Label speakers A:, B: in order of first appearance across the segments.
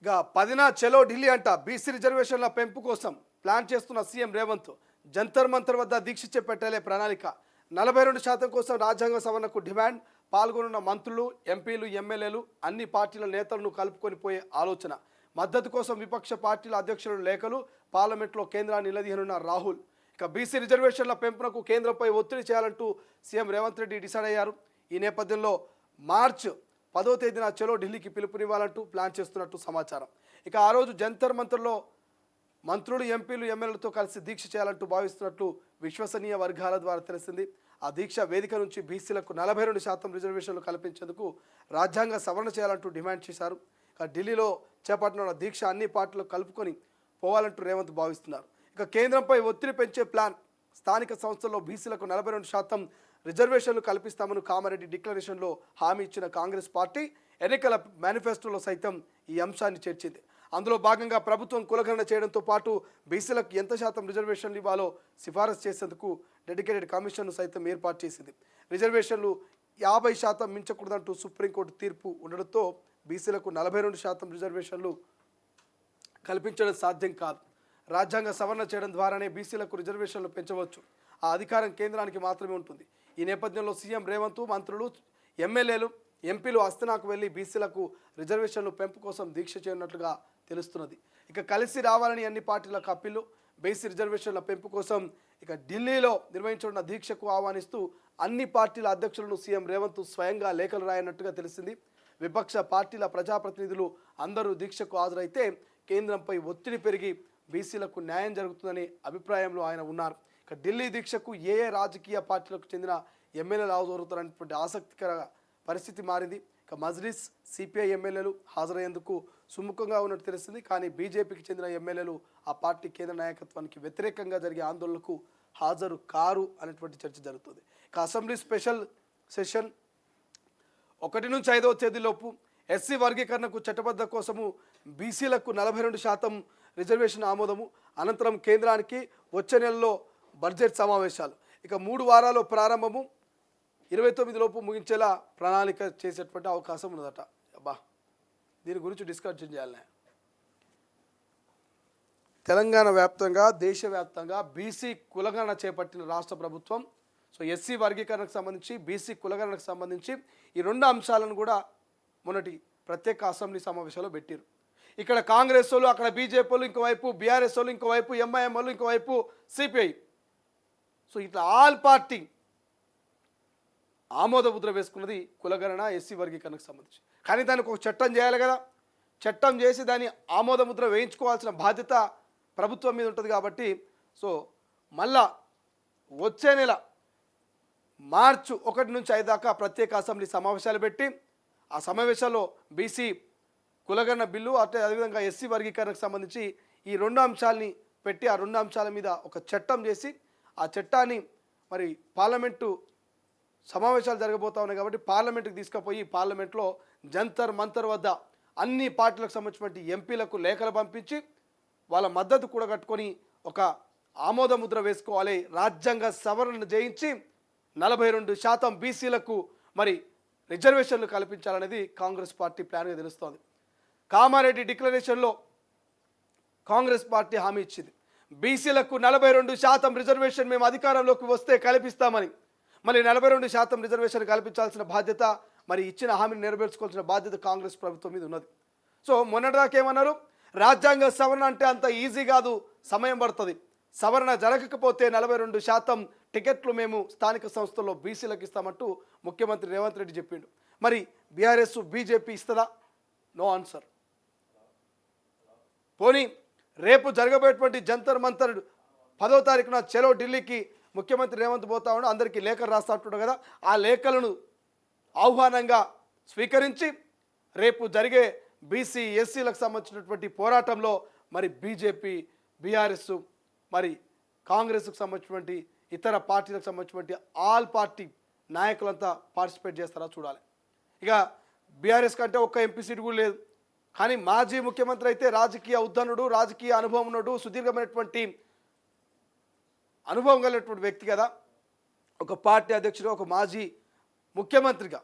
A: ఇక 10న చలో ఢిల్లీ అంట బీసీ రిజర్వేషన్ల పెంపు కోసం ప్లాన్ చేస్తున్న సీఎం రేవంత్ జంతర్ మంతర్ వద్ద దీక్ష చేపట్టాలే ప్రణాళిక 42% కోసం రాజ్యాంగ సవరణకు డిమాండ్ పాల్గొన్న మంత్రులు ఎంపీలు ఎమ్మెల్యేలు అన్ని పార్టీల నేతలను కలుపుకొని పోయే ఆలోచన మద్దతు కోసం విపక్ష పార్టీల అధ్యక్షుల లేఖలు పార్లమెంట్లో కేంద్రాన్ని నిలదీయనున్న రాహుల్ ఇక బీసీ రిజర్వేషన్ల పెంపునకు కేంద్రంపై ఒత్తిడి చేయాలంటూ సీఎం రేవంత్ రెడ్డి డిసైడ్ అయ్యారు. ఈ నేపథ్యంలో మార్చి 10వ తేదీన చలో ఢిల్లీకి పిలుపునివ్వాలంటూ ప్లాన్ చేస్తున్నట్టు సమాచారం. ఇక ఆ రోజు జంతర్ మంతర్లో మంత్రులు ఎంపీలు ఎమ్మెల్యేలతో కలిసి దీక్ష చేయాలంటూ భావిస్తున్నట్లు విశ్వసనీయ వర్గాల ద్వారా తెలిసింది. ఆ దీక్ష వేదిక నుంచి బీసీలకు 42% రిజర్వేషన్లు కల్పించేందుకు రాజ్యాంగ సవరణ చేయాలంటూ డిమాండ్ చేశారు. ఇక ఢిల్లీలో చేపట్టిన దీక్ష అన్ని పార్టీలు కలుపుకొని పోవాలంటూ రేవంత్ భావిస్తున్నారు. ఇక కేంద్రంపై ఒత్తిడి పెంచే ప్లాన్ స్థానిక సంస్థల్లో బీసీలకు 42% రిజర్వేషన్లు కల్పిస్తామని కామారెడ్డి డిక్లరేషన్లో హామీ ఇచ్చిన కాంగ్రెస్ పార్టీ ఎన్నికల మేనిఫెస్టోలో సైతం ఈ అంశాన్ని చేర్చింది. అందులో భాగంగా ప్రభుత్వం కులగణన చేయడంతో పాటు బీసీలకు ఎంత శాతం రిజర్వేషన్లు ఇవ్వాలో సిఫారసు చేసేందుకు డెడికేటెడ్ కమిషన్ను సైతం ఏర్పాటు చేసింది. రిజర్వేషన్లు 50% మించకూడదంటూ సుప్రీంకోర్టు తీర్పు ఉండడంతో బీసీలకు 42% రిజర్వేషన్లు కల్పించడం సాధ్యం కాదు. రాజ్యాంగ సవరణ చేయడం ద్వారానే బీసీలకు రిజర్వేషన్లు పెంచవచ్చు. ఆ అధికారం కేంద్రానికి మాత్రమే ఉంటుంది. ఈ నేపథ్యంలో సీఎం రేవంత్ మంత్రులు ఎమ్మెల్యేలు ఎంపీలు అస్తనాకు వెళ్లి బీసీలకు రిజర్వేషన్లు పెంపు కోసం దీక్ష చేయనున్నట్లుగా తెలుస్తున్నది. ఇక కలిసి రావాలని అన్ని పార్టీలకు అప్పీలు బీసీ రిజర్వేషన్ల పెంపు కోసం ఇక ఢిల్లీలో నిర్వహించనున్న దీక్షకు ఆహ్వానిస్తూ అన్ని పార్టీల అధ్యక్షులను సీఎం రేవంత్ స్వయంగా లేఖలు రాయనట్టుగా తెలిసింది. విపక్ష పార్టీల ప్రజాప్రతినిధులు అందరూ దీక్షకు హాజరైతే కేంద్రంపై ఒత్తిడి పెరిగి బీసీలకు న్యాయం జరుగుతుందనే అభిప్రాయంలో ఆయన ఉన్నారు. ఇక ఢిల్లీ దీక్షకు ఏ రాజకీయ పార్టీలకు చెందిన ఎమ్మెల్యేలు హాజరవుతారనేటువంటి ఆసక్తికర పరిస్థితి మారింది. ఇక మజ్లిస్ సిపిఐ ఎమ్మెల్యేలు హాజరయ్యేందుకు సుముఖంగా ఉన్నట్టు తెలిసింది. కానీ బీజేపీకి చెందిన ఎమ్మెల్యేలు ఆ పార్టీ కేంద్ర నాయకత్వానికి వ్యతిరేకంగా జరిగే ఆందోళనకు హాజరు కారు అనేటువంటి చర్చ జరుగుతుంది. ఇక అసెంబ్లీ స్పెషల్ సెషన్ 1 నుంచి 5వ తేదీలోపు ఎస్సీ వర్గీకరణకు చట్టబద్ధ కోసము బీసీలకు 42% రిజర్వేషన్ ఆమోదము అనంతరం కేంద్రానికి వచ్చే నెలలో బడ్జెట్ సమావేశాలు ఇక 3 వారాల్లో ప్రారంభము 29 లోపు ముగించేలా ప్రణాళిక చేసేటువంటి అవకాశం ఉన్నదట. అబ్బా దీని గురించి డిస్కషన్ చేయాలి. తెలంగాణ వ్యాప్తంగా దేశవ్యాప్తంగా బీసీ కులగణన చేపట్టిన రాష్ట్ర ప్రభుత్వం. సో ఎస్సీ వర్గీకరణకు సంబంధించి బీసీ కులగణనకు సంబంధించి ఈ 2 అంశాలను కూడా మొన్నటి ప్రత్యేక అసెంబ్లీ సమావేశంలో పెట్టారు. ఇక్కడ కాంగ్రెస్ వాళ్ళు, అక్కడ బీజేపీ వాళ్ళు, ఇంకోవైపు బీఆర్ఎస్ వాళ్ళు, ఇంకోవైపు ఎంఐఎం వాళ్ళు, ఇంకోవైపు సిపిఐ. సో ఇట్లా ఆల్ పార్టీ ఆమోద ముద్ర వేసుకున్నది కులగణన ఎస్సీ వర్గీకరణకు సంబంధించి. కానీ దానికి ఒక చట్టం చేయాలి కదా. చట్టం చేసి దాన్ని ఆమోద ముద్ర వేయించుకోవాల్సిన బాధ్యత ప్రభుత్వం మీద ఉంటుంది. కాబట్టి సో మళ్ళా వచ్చే నెల మార్చి 1 నుంచి 5 దాకా ప్రత్యేక అసెంబ్లీ సమావేశాలు పెట్టి ఆ సమావేశాల్లో బీసీ కులగణన బిల్లు అదేవిధంగా ఎస్సీ వర్గీకరణకు సంబంధించి ఈ 2 అంశాలని పెట్టి ఆ 2 అంశాల మీద ఒక చట్టం చేసి ఆ చట్టాన్ని మరి పార్లమెంటు సమావేశాలు జరగబోతా ఉన్నాయి. కాబట్టి పార్లమెంటుకి తీసుకుపోయి పార్లమెంట్లో జంతర్ మంతర్ వద్ద అన్ని పార్టీలకు సంబంధించినటువంటి ఎంపీలకు లేఖలు పంపించి వాళ్ళ మద్దతు కూడా కట్టుకొని ఒక ఆమోద ముద్ర వేసుకోవాలి. రాజ్యాంగ సవరణ చేయించి 42% బీసీలకు మరి రిజర్వేషన్లు కల్పించాలనేది కాంగ్రెస్ పార్టీ ప్లాన్గా తెలుస్తోంది. కామారెడ్డి డిక్లరేషన్లో కాంగ్రెస్ పార్టీ హామీ ఇచ్చింది. బీసీలకు 42% రిజర్వేషన్ మేము అధికారంలోకి వస్తే కల్పిస్తామని. మరి 42% రిజర్వేషన్ కల్పించాల్సిన బాధ్యత మరి ఇచ్చిన హామీని నెరవేర్చుకోవాల్సిన బాధ్యత కాంగ్రెస్ ప్రభుత్వం మీద ఉన్నది. సో మొన్నటిదాకా ఏమన్నారు, రాజ్యాంగ సవరణ అంటే అంత ఈజీ కాదు, సమయం పడుతుంది. సవరణ జరగకపోతే 42% టికెట్లు మేము స్థానిక సంస్థల్లో బీసీలకు ఇస్తామంటూ ముఖ్యమంత్రి రేవంత్ రెడ్డి చెప్పిండు. మరి బీఆర్ఎస్ బీజేపీ ఇస్తుందా? No answer. పోనీ రేపు జరగబోయేటువంటి జంతర్ మంతర్ 10వ తారీఖున చలో ఢిల్లీకి ముఖ్యమంత్రి రేవంత్ పోతా ఉండు, అందరికీ లేఖలు రాస్తా ఉంటున్నాడు కదా. ఆ లేఖలను ఆహ్వానంగా స్వీకరించి రేపు జరిగే బీసీ ఎస్సీలకు సంబంధించినటువంటి పోరాటంలో మరి బీజేపీ బీఆర్ఎస్ మరి కాంగ్రెస్కు సంబంధించినటువంటి ఇతర పార్టీలకు సంబంధించినటువంటి ఆల్ పార్టీ నాయకులంతా పార్టిసిపేట్ చేస్తారా చూడాలి. ఇక బీఆర్ఎస్ కంటే ఒక్క ఎంపీ సీటు కూడా లేదు. కానీ మాజీ ముఖ్యమంత్రి అయితే రాజకీయ ఉద్దనుడు, రాజకీయ అనుభవం ఉన్నాడు, సుదీర్ఘమైనటువంటి అనుభవం కలిగినటువంటి వ్యక్తి కదా. ఒక పార్టీ అధ్యక్షుడు, ఒక మాజీ ముఖ్యమంత్రిగా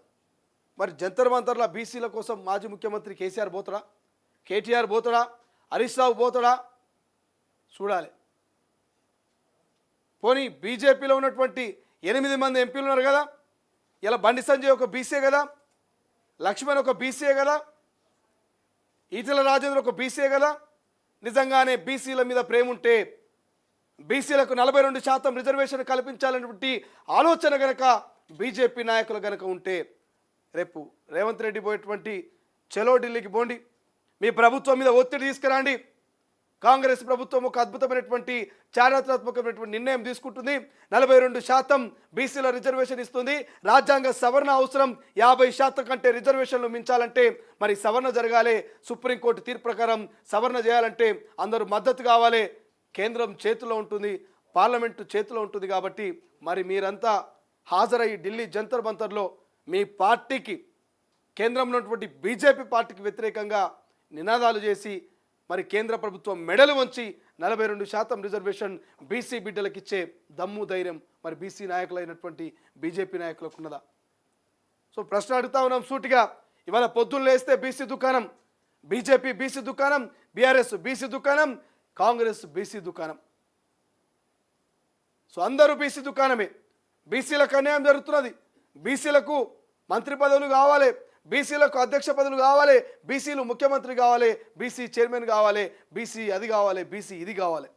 A: మరి జంతర్ మంతర్ల బీసీల కోసం మాజీ ముఖ్యమంత్రి కేసీఆర్ పోతారా? కేటీఆర్ పోతాడా, హరీష్ రావు పోతాడా చూడాలి. పోనీ బీజేపీలో ఉన్నటువంటి 8 మంది ఎంపీలు ఉన్నారు కదా, ఇలా బండి సంజయ్ ఒక బీసీ కదా, లక్ష్మణ్ ఒక బీసీఏ కదా, ఈటెల రాజేంద్ర ఒక బీసీఏ కదా. నిజంగానే బీసీల మీద ప్రేమ ఉంటే, బీసీలకు 42% రిజర్వేషన్ కల్పించాలనేటువంటి ఆలోచన గనక బీజేపీ నాయకులు గనక ఉంటే, రేపు రేవంత్ రెడ్డి పోయేటువంటి చలో ఢిల్లీకి పోండి, మీ ప్రభుత్వం మీద ఒత్తిడి తీసుకురండి. కాంగ్రెస్ ప్రభుత్వం ఒక అద్భుతమైనటువంటి చారిత్రాత్మకమైనటువంటి నిర్ణయం తీసుకుంటుంది. 42% బీసీల రిజర్వేషన్ ఇస్తుంది. రాజ్యాంగ సవరణ అవసరం. 50% కంటే రిజర్వేషన్లు మించాలంటే మరి సవరణ జరగాలి. సుప్రీంకోర్టు తీర్పు ప్రకారం సవరణ చేయాలంటే అందరూ మద్దతు కావాలి. కేంద్రం చేతిలో ఉంటుంది, పార్లమెంటు చేతిలో ఉంటుంది. కాబట్టి మరి మీరంతా హాజరయ్యి ఢిల్లీ జంతర్ మంతర్లో మీ పార్టీకి, కేంద్రంలో ఉన్నటువంటి బీజేపీ పార్టీకి వ్యతిరేకంగా నినాదాలు చేసి మరి కేంద్ర ప్రభుత్వం మెడలు వంచి 42% రిజర్వేషన్ బీసీ బిడ్డలకు ఇచ్చే దమ్ము ధైర్యం మరి బీసీ నాయకులైనటువంటి బీజేపీ నాయకులకు ఉన్నదా? సో ప్రశ్న అడుగుతా ఉన్నాం సూటిగా. ఇవాళ పొద్దున్న లేస్తే బీసీ దుకాణం, బీజేపీ బీసీ దుకాణం, బీఆర్ఎస్ బీసీ దుకాణం, కాంగ్రెస్ బీసీ దుకాణం. సో అందరూ బీసీ దుకాణమే. బీసీలకు అన్యాయం జరుగుతున్నది. బీసీలకు మంత్రి పదవులు కావాలి, బీసీలకు అధ్యక్ష పదవులు కావాలి, బీసీలు ముఖ్యమంత్రి కావాలి, బీసీ చైర్మన్ కావాలి, బీసీ అది కావాలి, బీసీ ఇది కావాలి.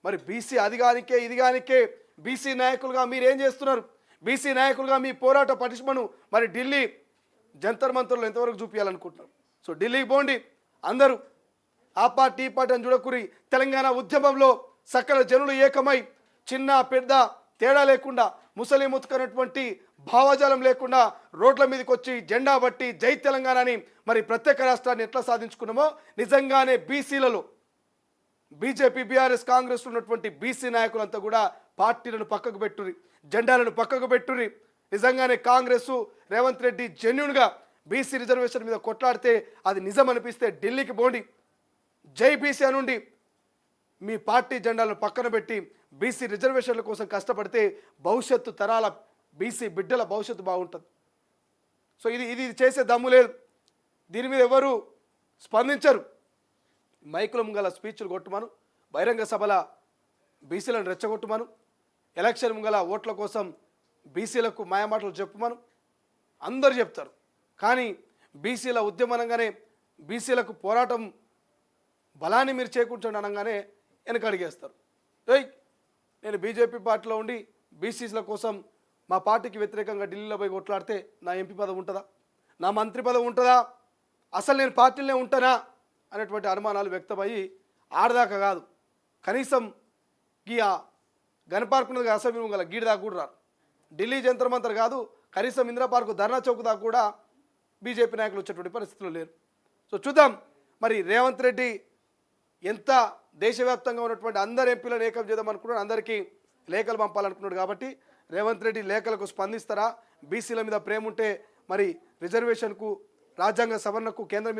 A: మరి బీసీ అది కానికే ఇది కానికే బీసీ నాయకులుగా మీరు ఏం చేస్తున్నారు? బీసీ నాయకులుగా మీ పోరాట పటిష్మను మరి ఢిల్లీ జంతర్ మంతర్లో ఎంతవరకు చూపించాలనుకుంటున్నారు? సో ఢిల్లీకి పోండి అందరూ. ఆ పార్టీ ఈ పార్టీ అని చూడకూరి. తెలంగాణ ఉద్యమంలో సకల జనులు ఏకమై చిన్న పెద్ద తేడా లేకుండా, ముసలి ముతుకనటువంటి భావజాలం లేకుండా రోడ్ల మీదకి వచ్చి జెండా బట్టి జై తెలంగాణని మరి ప్రత్యేక రాష్ట్రాన్ని ఎట్లా సాధించుకున్నామో నిజంగానే బీసీలలో బీజేపీ బీఆర్ఎస్ కాంగ్రెస్ ఉన్నటువంటి బీసీ నాయకులంతా కూడా పార్టీలను పక్కకు పెట్టుర్రి, జెండాలను పక్కకు పెట్టుర్రి. నిజంగానే కాంగ్రెస్ రేవంత్ రెడ్డి జెన్యూన్గా బీసీ రిజర్వేషన్ మీద కొట్లాడితే అది నిజం అనిపిస్తే ఢిల్లీకి పోండి. జై బీసీ అనుండి మీ పార్టీ జెండాలను పక్కన పెట్టి బీసీ రిజర్వేషన్ల కోసం కష్టపడితే భవిష్యత్తు తరాల బీసీ బిడ్డల భవిష్యత్తు బాగుంటుంది. సో ఇది చేసే దమ్ము లేదు. దీని మీద ఎవరు స్పందించరు. మైకుల ముంగల స్పీచ్లు కొట్టుమను, బహిరంగ సభల బీసీలను రెచ్చగొట్టుమను, ఎలక్షన్ ముంగల ఓట్ల కోసం బీసీలకు మాయమాటలు చెప్పుమను అందరూ చెప్తారు. కానీ బీసీల ఉద్యమనంగానే, బీసీలకు పోరాటం బలాన్ని మీరు చేకూర్చండి అనగానే వెనకడిగేస్తారు. నేను బీజేపీ పార్టీలో ఉండి బీసీల కోసం మా పార్టీకి వ్యతిరేకంగా ఢిల్లీలో పోయి కొట్లాడితే నా ఎంపీ పదవి ఉంటుందా, నా మంత్రి పదవి ఉంటుందా, అసలు నేను పార్టీలోనే ఉంటానా అనేటువంటి అనుమానాలు వ్యక్తమయ్యి ఆడదాకా కాదు, కనీసం ఈ గన్ పార్క్ ఉన్నది అసెంబ్లీ ముంగల గీడి దాకా కూడా రారు. ఢిల్లీ జంతర్ మంతర్ కాదు, కనీసం ఇందిరా పార్కు ధర్నా చౌక్ దాకా కూడా బీజేపీ నాయకులు వచ్చేటువంటి పరిస్థితులు లేరు. సో చూద్దాం మరి రేవంత్ రెడ్డి ఎంత దేశవ్యాప్తంగా ఉన్నటువంటి అందరు ఎంపీలను ఏకం చేద్దాం అనుకున్నాడు, అందరికీ లేఖలు పంపాలనుకున్నాడు. కాబట్టి రేవంత్ రెడ్డి లేఖలకు స్పందిస్తారా? బీసీల మీద ప్రేమ ఉంటే మరి రిజర్వేషన్కు, రాజ్యాంగ సవరణకు కేంద్రం